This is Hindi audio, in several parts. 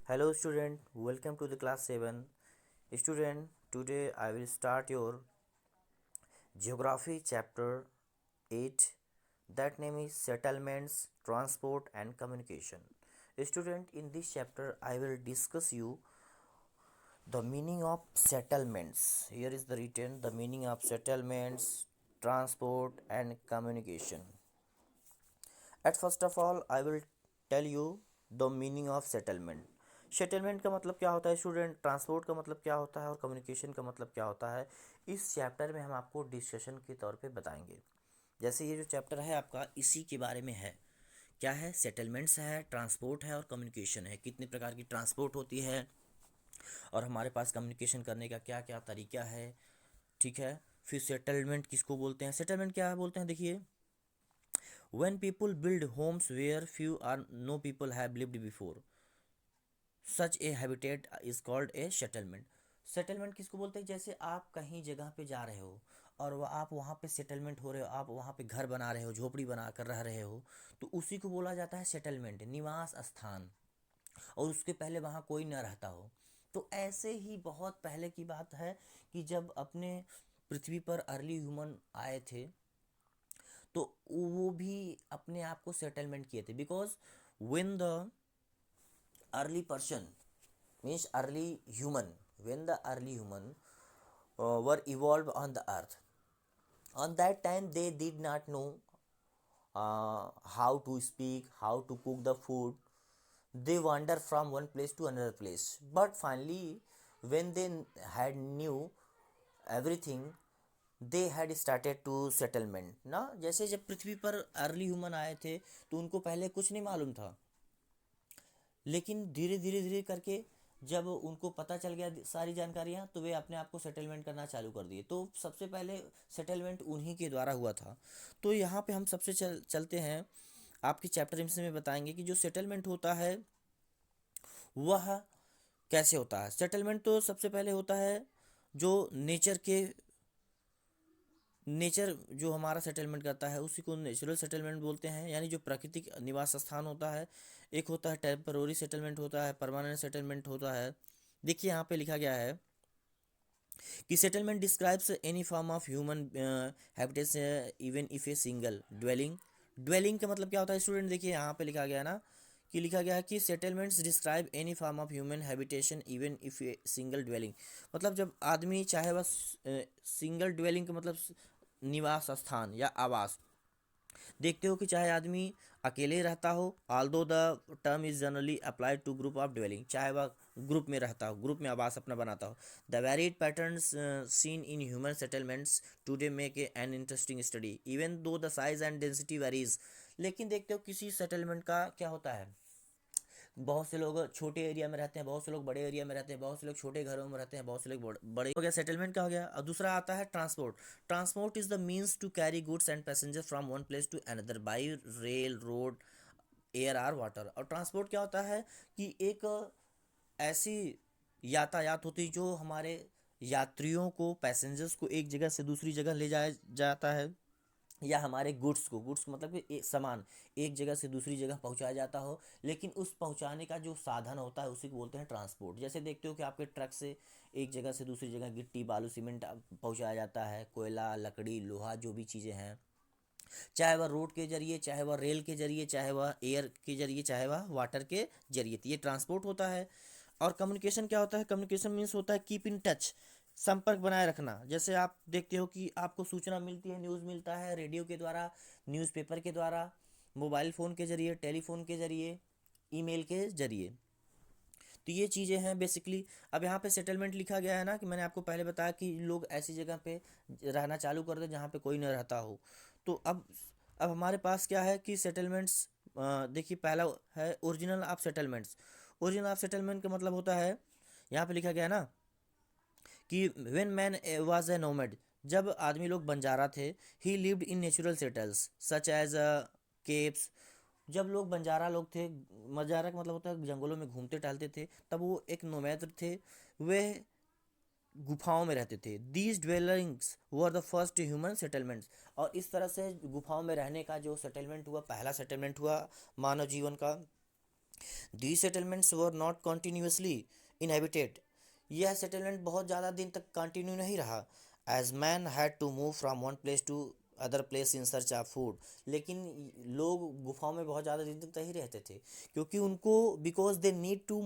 Hello student, welcome to the class 7. Student, today I will start your geography chapter 8. That name is settlements, transport and communication. Student, in this chapter I will discuss you the meaning of settlements. Here is the written the meaning of settlements, transport and communication. At first of all, I will tell you the meaning of settlement. Settlement का मतलब क्या होता है स्टूडेंट, ट्रांसपोर्ट का मतलब क्या होता है और कम्युनिकेशन का मतलब क्या होता है, इस चैप्टर में हम आपको डिस्कशन के तौर पे बताएंगे। जैसे ये जो चैप्टर है आपका इसी के बारे में है। क्या है? सेटलमेंट्स है, ट्रांसपोर्ट है और कम्युनिकेशन है। कितने प्रकार की ट्रांसपोर्ट होती है और हमारे पास कम्युनिकेशन करने का क्या क्या तरीका है। ठीक है। फिर सेटलमेंट किसको बोलते हैं, सेटलमेंट क्या बोलते हैं, देखिए, when people build homes where few or no people have lived before, such A habitat is called a settlement. Settlement किसको बोलते हैं? जैसे आप कहीं जगह पे जा रहे हो और आप वहाँ पे सेटलमेंट हो रहे हो, आप वहाँ पे घर बना रहे हो, झोपड़ी बना कर रह रहे हो, तो उसी को बोला जाता है सेटलमेंट, निवास स्थान। और उसके पहले वहाँ कोई न रहता हो। तो ऐसे ही बहुत पहले की बात है कि जब अपने पृथ्वी पर अर्ली ह्यूमन आए थे तो वो भी अपने आप को सेटलमेंट किए थे, because when the early person means early human, when the early human were evolved on the earth, on that time they did not know how to speak, how to cook the food. They wander from one place to another place, but finally when they had knew everything, they had started to settlement ना। जैसे जब पृथ्वी पर अर्ली ह्यूमन आए थे तो उनको पहले कुछ नहीं मालूम था, लेकिन धीरे धीरे धीरे करके जब उनको पता चल गया सारी जानकारियाँ, तो वे अपने आप को सेटलमेंट करना चालू कर दिए। तो सबसे पहले सेटलमेंट उन्हीं के द्वारा हुआ था। तो यहाँ पे हम सबसे चलते हैं, आपके चैप्टर में बताएंगे कि जो सेटलमेंट होता है वह कैसे होता है। सेटलमेंट तो सबसे पहले होता है जो नेचर जो हमारा सेटलमेंट करता है उसी को नेचुरल सेटलमेंट बोलते हैं, यानी जो प्राकृतिक निवास स्थान होता है। एक होता है टेम्पररी सेटलमेंट, होता है परमानेंट सेटलमेंट होता है। देखिए यहाँ पे लिखा गया है कि settlement describes any form of human habitation even if a single dwelling. Dwelling का मतलब क्या होता है स्टूडेंट? देखिए यहाँ पे लिखा गया ना, कि लिखा गया है कि settlements describe any form of human habitation even if a single dwelling. मतलब जब आदमी चाहे वह सिंगल ड्वेलिंग का मतलब निवास स्थान या आवास, देखते हो कि चाहे आदमी अकेले रहता हो, although the term is generally applied to group of dwelling, चाहे वह ग्रुप में रहता हो, ग्रुप में आवास अपना बनाता हो। The varied patterns seen in human settlements today make an interesting study even though the size and density varies. लेकिन देखते हो किसी सेटलमेंट का क्या होता है, बहुत से लोग छोटे एरिया में रहते हैं, बहुत से लोग बड़े एरिया में रहते हैं, बहुत से लोग छोटे घरों में रहते हैं, बहुत से लोग बड़े हो गया। सेटलमेंट का हो गया। और दूसरा आता है transport. Transport is the means to carry goods and passenger from one place to another by rail, road, air or water. और ट्रांसपोर्ट क्या होता है कि एक ऐसी यातायात होती है जो हमारे यात्रियों को, पैसेंजर्स को एक जगह से दूसरी जगह ले जाया जाता है, या हमारे गुड्स मतलब कि एक सामान एक जगह से दूसरी जगह पहुंचाया जाता हो, लेकिन उस पहुंचाने का जो साधन होता है उसी को बोलते हैं ट्रांसपोर्ट। जैसे देखते हो कि आपके ट्रक से एक जगह से दूसरी जगह गिट्टी, बालू, सीमेंट पहुंचाया जाता है, कोयला, लकड़ी, लोहा, जो भी चीज़ें हैं, चाहे वह रोड के जरिए, चाहे वह रेल के जरिए, चाहे वह एयर के जरिए, चाहे वह वाटर के जरिए, तो ये ट्रांसपोर्ट होता है। और कम्युनिकेशन क्या होता है? कम्युनिकेशन मीन्स होता है कीप इन टच, संपर्क बनाए रखना। जैसे आप देखते हो कि आपको सूचना मिलती है, न्यूज़ मिलता है रेडियो के द्वारा, न्यूज़पेपर के द्वारा, मोबाइल फ़ोन के जरिए, टेलीफोन के जरिए, ईमेल के जरिए। तो ये चीज़ें हैं बेसिकली। अब यहाँ पे सेटलमेंट लिखा गया है ना, कि मैंने आपको पहले बताया कि लोग ऐसी जगह पे रहना चालू कर दे जहाँ पे कोई न रहता हो। तो अब हमारे पास क्या है कि सेटलमेंट्स, देखिए पहला है original of settlements. Original of settlement का मतलब होता है, यहाँ पे लिखा गया है ना कि when man was a nomad, जब आदमी लोग बंजारा थे, he lived in natural settles such as caves. जब लोग बंजारा लोग थे, बंजारा का मतलब होता है जंगलों में घूमते टहलते थे, तब वो एक नोमैड थे, वे गुफाओं में रहते थे। These dwellings were the first human settlements. और इस तरह से गुफाओं में रहने का जो सेटलमेंट हुआ, पहला सेटलमेंट हुआ मानव जीवन का, These settlements were not continuously inhabited. यह सेटलमेंट बहुत ज़्यादा दिन तक कंटिन्यू नहीं रहा. As man had to move from one place to other place in search of food. लेकिन लोग गुफाओं में बहुत ज़्यादा दिन तक नहीं रहते थे, क्योंकि उनको because they need to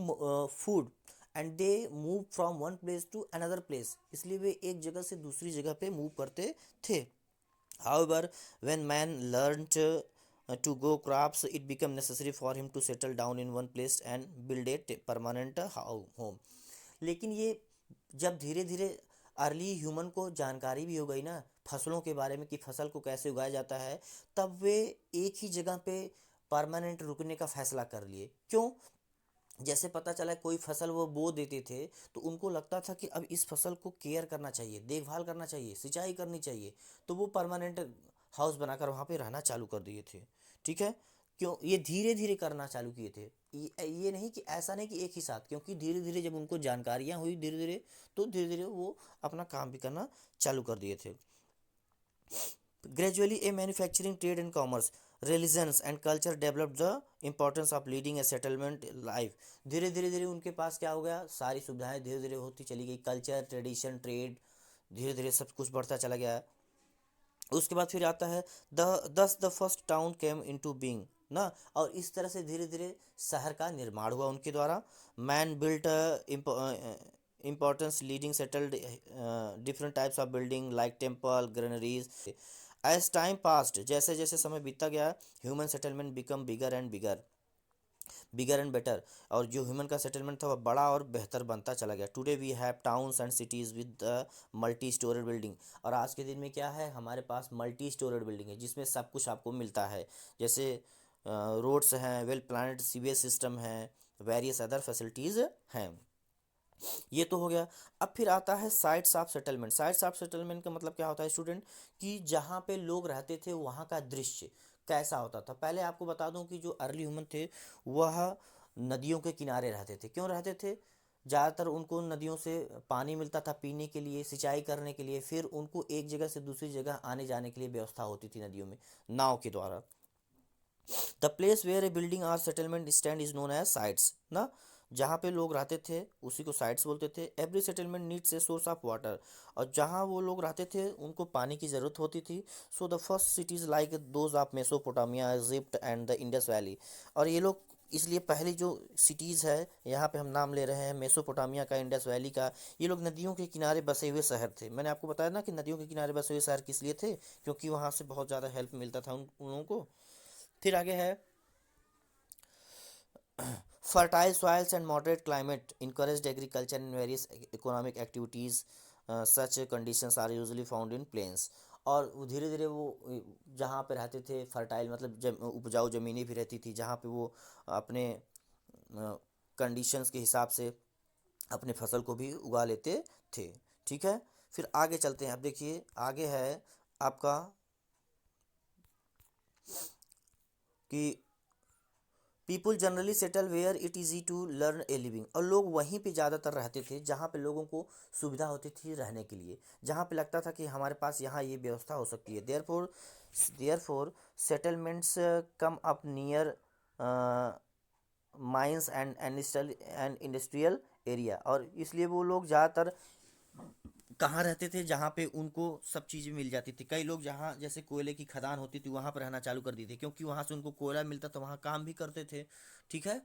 food and they move from one place to another place, इसलिए वे एक जगह से दूसरी जगह पे मूव करते थे. However, when man learned to grow crops, it became necessary for him to settle down in one place and build a permanent home. लेकिन ये जब धीरे धीरे अर्ली ह्यूमन को जानकारी भी हो गई ना फसलों के बारे में कि फसल को कैसे उगाया जाता है, तब वे एक ही जगह पे परमानेंट रुकने का फैसला कर लिए. क्यों? जैसे पता चला कोई फसल वो बो देते थे, तो उनको लगता था कि अब इस फसल को केयर करना चाहिए, देखभाल करना चाहिए, सिंचाई करनी चाहिए, तो वो परमानेंट हाउस बनाकर वहाँ पे रहना चालू कर दिए थे. ठीक है. क्यों? ये धीरे धीरे करना चालू किए थे. ये नहीं कि ऐसा नहीं कि एक ही साथ, क्योंकि धीरे धीरे जब उनको जानकारियाँ हुई धीरे धीरे, तो धीरे धीरे वो अपना काम भी करना चालू कर दिए थे. Gradually, a manufacturing trade and commerce, religions and culture developed the importance of leading a settlement life. धीरे धीरे धीरे उनके पास क्या हो गया, सारी सुविधाएं धीरे धीरे होती चली गई. कल्चर, ट्रेडिशन, ट्रेड, धीरे धीरे सब कुछ बढ़ता चला गया. उसके बाद फिर आता है दस the first town came into being ना. और इस तरह से धीरे धीरे शहर का निर्माण हुआ उनके द्वारा. Man built importance leading settled different types of building like temple granaries. As time passed, जैसे जैसे समय बीतता गया, human settlement become bigger and better. और जो ह्यूमन का सेटलमेंट था वह बड़ा और बेहतर बनता चला गया. Today we have towns and cities with multi storeyed building. और आज के दिन में क्या है, हमारे पास मल्टी स्टोरेड बिल्डिंग है जिसमें सब कुछ आपको मिलता है. जैसे रोड्स हैं, वेल प्लानड सीवेज सिस्टम है, वेरियस अदर फैसिलिटीज़ हैं. ये तो हो गया. अब फिर आता है sites of settlement. Sites of settlement का मतलब क्या होता है स्टूडेंट, कि जहाँ पे लोग रहते थे वहाँ का दृश्य कैसा होता था. पहले आपको बता दूं कि जो अर्ली ह्यूमन थे वह नदियों के किनारे रहते थे. क्यों रहते थे? ज़्यादातर उनको नदियों से पानी मिलता था पीने के लिए, सिंचाई करने के लिए. फिर उनको एक जगह से दूसरी जगह आने जाने के लिए व्यवस्था होती थी नदियों में नाव के द्वारा. The place where a building or settlement stand is known as sites ना. जहाँ पे लोग रहते थे उसी को साइट्स बोलते थे. Every settlement needs a source of water. और जहाँ वो लोग रहते थे उनको पानी की ज़रूरत होती थी. So the first cities like those of Mesopotamia, Egypt and the Indus valley. और ये लोग इसलिए पहली जो सिटीज़ है यहाँ पे हम नाम ले रहे हैं मेसोपोटामिया का, इंडस वैली का, ये लोग नदियों के किनारे बसे हुए शहर थे. मैंने आपको बताया ना कि नदियों के किनारे बसे हुए शहर किस लिए थे, क्योंकि वहाँ से बहुत ज़्यादा हेल्प मिलता था उन लोगों को. फिर आगे है fertile soils and moderate climate encouraged agriculture and various economic activities. Such conditions are usually found in plains. और धीरे धीरे वो जहाँ पे रहते थे फर्टाइल मतलब उपजाऊ ज़मीनें भी रहती थी, जहाँ पे वो अपने कंडीशंस के हिसाब से अपने फसल को भी उगा लेते थे. ठीक है. फिर आगे चलते हैं. अब देखिए आगे है आपका कि people generally settle where it easy to learn a living. और लोग वहीं पे ज़्यादातर रहते थे जहाँ पे लोगों को सुविधा होती थी रहने के लिए, जहाँ पे लगता था कि हमारे पास यहाँ ये व्यवस्था हो सकती है. Therefore settlements come up near mines and industrial area. और इसलिए वो लोग ज़्यादातर कहाँ रहते थे, जहाँ पे उनको सब चीज़ें मिल जाती थी. कई लोग जहाँ जैसे कोयले की खदान होती थी वहाँ पर रहना चालू कर दिए थे, क्योंकि वहाँ से उनको कोयला मिलता था, वहाँ काम भी करते थे. ठीक है.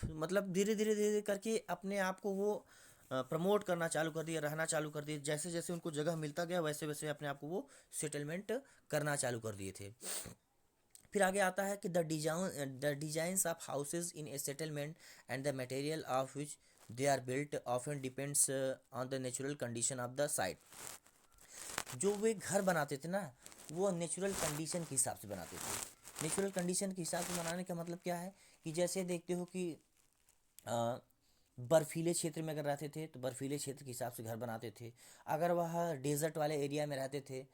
मतलब धीरे धीरे धीरे धीरे करके अपने आप को वो प्रमोट करना चालू कर दिया, रहना चालू कर दिए. जैसे जैसे उनको जगह मिलता गया वैसे वैसे अपने आप को वो सेटलमेंट करना चालू कर दिए थे. फिर आगे आता है कि the designs of houses in a settlement and the material of which they are built often depends on the natural condition of the site. जो वे घर बनाते थे ना वो नेचुरल कंडीशन के हिसाब से बनाते थे. नेचुरल कंडीशन के हिसाब से बनाने का मतलब क्या है, कि जैसे देखते हो कि बर्फीले क्षेत्र में अगर रहते थे तो बर्फीले क्षेत्र के हिसाब से घर बनाते थे. अगर वह डेजर्ट वाले एरिया में रहते थे,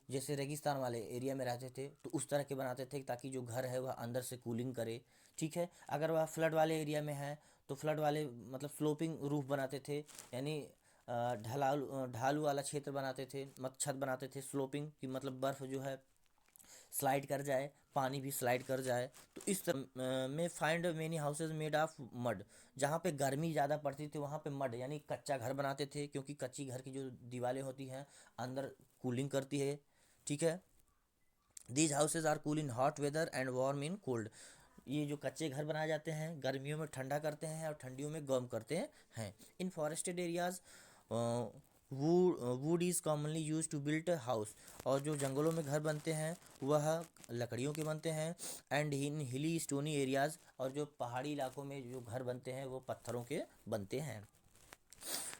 जैसे रेगिस्तान वाले एरिया में रहते थे, तो उस तरह के बनाते थे ताकि जो घर है वह अंदर से कूलिंग करे. ठीक है. अगर वह फ्लड वाले एरिया में है तो फ्लड वाले मतलब स्लोपिंग रूफ बनाते थे, यानी ढलालू ढालू वाला क्षेत्र बनाते थे, छत बनाते थे स्लोपिंग की, मतलब बर्फ़ जो है स्लाइड कर जाए, पानी भी स्लाइड कर जाए। तो इस तरह में find many houses made of mud, जहाँ पे गर्मी ज़्यादा पड़ती थी वहाँ पे मड यानी कच्चा घर बनाते थे, क्योंकि कच्ची घर की जो दीवारें होती हैं अंदर कूलिंग करती है, ठीक है। These houses are cool in hot weather and warm in cold. ये जो कच्चे घर बनाए जाते हैं गर्मियों में ठंडा करते हैं और ठंडियों में गर्म करते हैं। In forested areas wood is commonly use to build house, और जो जंगलों में घर बनते हैं वह लकड़ियों के बनते हैं। एंड इन हिली स्टोनी एरियाज, और जो पहाड़ी इलाकों में जो घर बनते हैं वो पत्थरों के बनते हैं।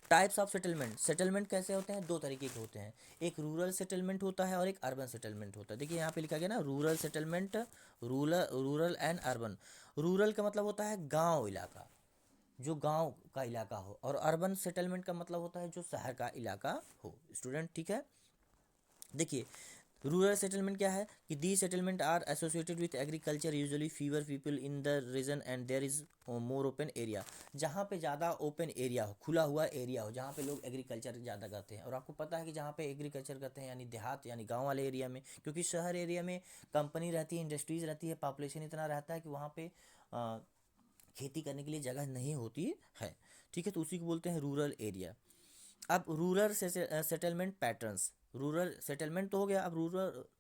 टाइप्स ऑफ सेटलमेंट, सेटलमेंट कैसे होते हैं, दो तरीके के होते हैं। एक रूरल सेटलमेंट होता है और एक अर्बन सेटलमेंट होता है। देखिए यहाँ पे लिखा गया ना rural settlement, rural and urban. Rural का मतलब होता है गांव इलाका, जो गांव का इलाका हो, और अर्बन सेटलमेंट का मतलब होता है जो शहर का इलाका हो। स्टूडेंट ठीक है। देखिए रूरल सेटलमेंट क्या है कि the settlement are associated with agriculture, usually fewer people in the region and there is more open area. जहाँ पे ज़्यादा ओपन एरिया हो, खुला हुआ एरिया हो, जहाँ पे लोग एग्रीकल्चर ज़्यादा करते हैं। और आपको पता है कि जहाँ पे एग्रीकल्चर करते हैं यानी देहात यानी गाँव वाले एरिया में, क्योंकि शहर एरिया में कंपनी रहती है, इंडस्ट्रीज रहती है, पॉपुलेशन इतना रहता है कि वहाँ पे खेती करने के लिए जगह नहीं होती है, ठीक है। तो उसी को बोलते हैं रूरल एरिया। अब rural settlement patterns, rural settlement तो हो गया, अब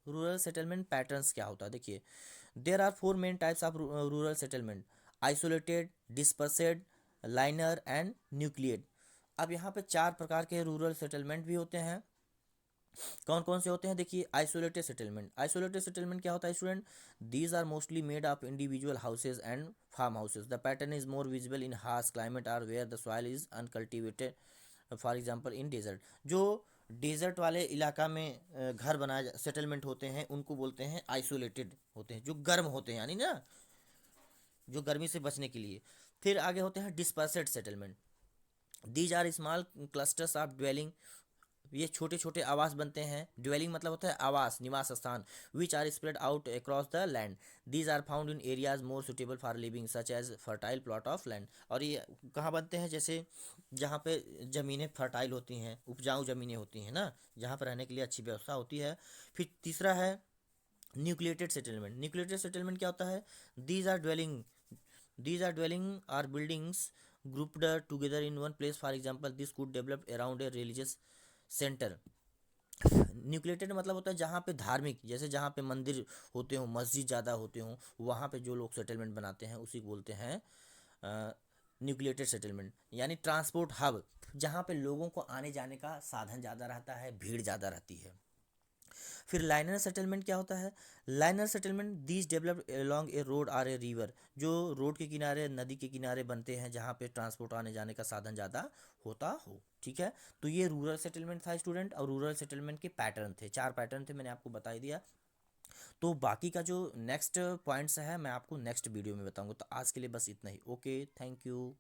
रूरल सेटलमेंट पैटर्न्स क्या होता है। देखिए there are four main types of rural settlement, isolated, dispersed, linear and nucleate. अब यहाँ पे चार प्रकार के रूरल सेटलमेंट भी होते हैं। कौन कौन से होते हैं, देखिए आइसोलेटेड सेटलमेंट। आइसोलेटेड सेटलमेंट क्या होता है student, these are mostly made of individual houses and farm houses. The pattern is more visible in harsh climate or where the soil is uncultivated, for example in desert. जो डेजर्ट वाले इलाका में घर बनाए सेटलमेंट होते हैं उनको बोलते हैं आइसोलेटेड होते हैं, जो गर्म होते हैं यानी ना जो गर्मी से बचने के लिए। फिर आगे होते हैं dispersed settlement. These are small clusters of dwelling, ये छोटे छोटे आवास बनते हैं। ड्वेलिंग मतलब होता है आवास, निवास स्थान। Which are spread out across the land. These are found in areas more suitable for living such as fertile plot of land. और ये कहाँ बनते हैं, जैसे जहाँ पे ज़मीनें फर्टाइल होती हैं, उपजाऊ ज़मीनें होती हैं ना, जहाँ पर रहने के लिए अच्छी व्यवस्था होती है। फिर तीसरा है न्यूक्लिएटेड सेटलमेंट। न्यूक्लिएटेड सेटलमेंट क्या होता है, these are dwelling these are dwelling are buildings grouped together in one place, for example this could develop around a religious center। Nucleated मतलब होता है जहाँ पे धार्मिक, जैसे जहाँ पे मंदिर होते हों, मस्जिद ज़्यादा होते हों, वहाँ पे जो लोग सेटलमेंट बनाते हैं उसी को बोलते हैं न्यूक्लिएटेड सेटलमेंट। यानी ट्रांसपोर्ट हब, जहाँ पे लोगों को आने जाने का साधन ज़्यादा रहता है, भीड़ ज़्यादा रहती है। फिर लाइनर सेटलमेंट क्या होता है, linear settlement these develop along a road or a river, जो रोड के किनारे, नदी के किनारे बनते हैं जहाँ पे ट्रांसपोर्ट आने जाने का साधन ज़्यादा होता हो, ठीक है। तो ये रूरल सेटलमेंट था स्टूडेंट, और रूरल सेटलमेंट के पैटर्न थे, चार पैटर्न थे, मैंने आपको बता ही दिया। तो बाकी का जो नेक्स्ट पॉइंट्स है मैं आपको नेक्स्ट वीडियो में बताऊंगा। तो आज के लिए बस इतना ही। Okay, thank you.